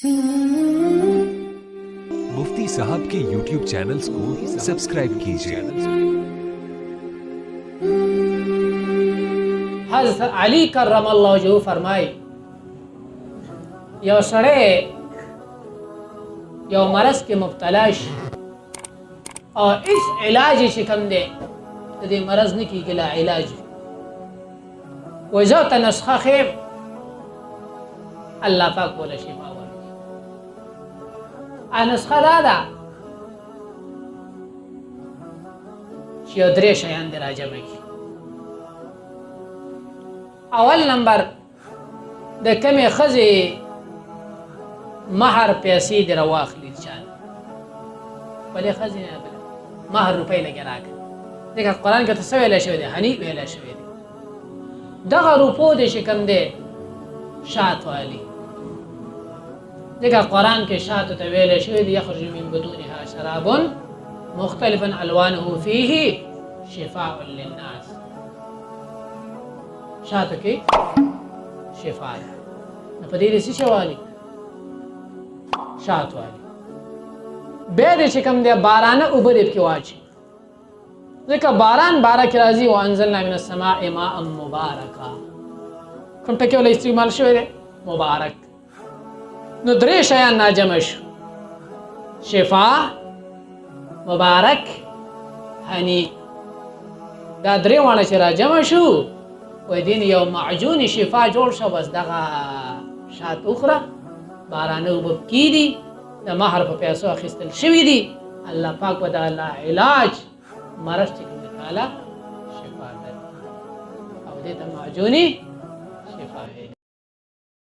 मुफ्ती साहब के YouTube channels को सब्सक्राइब कीजिए। हज़रत अली कर्रमल्लाहु वजहहु फरमाए, यो सड़े यो मरज के मुब्तलाश और इस इलाज शिकम दे तो मरज ने की गिला इलाज वजह तनस्खा खेब अल्लाह पाक बोला शिफा वाली नुस्खा दादा शियोद्रे शयान दे राजा में की अवल नंबर द कमे खजे महर पैसे दे रवाखली चाल भले खजे महर रुपये लगे राख देखा कुरान के तस्वीर शो दे हनी वेला शो दे दगा रुपो दे शिकम दे शात वाली देखा कुरान के शात तवेल शो दे यखरुजु मिन बुतूनिहा शराबुन मुख्तलिफन अलवानुहु फीही शिफाउन लिन्नास शात के शिफा न पदीर सी शवाली शात वाली बेद शिकम दे बारान उबर के वाची देखा बारान बारक राजी व अंजलना मिनस समाए माअ मुबारका कम टके वाला इस्तेमाल शो दे मुबारक नो द्रे शयान नाजमश शिफा मुबारक हनी दा द्रे वाला चरा जमशु ودين يوم معجون شفاء جوړ شو بس دغه شات اخرى بارانه وبکی دي د مہر په پیسو اخیستل شوی دي الله پاک ودا الله علاج مرض کې تعالی شفا ده او دې ته معجونی شفا ہے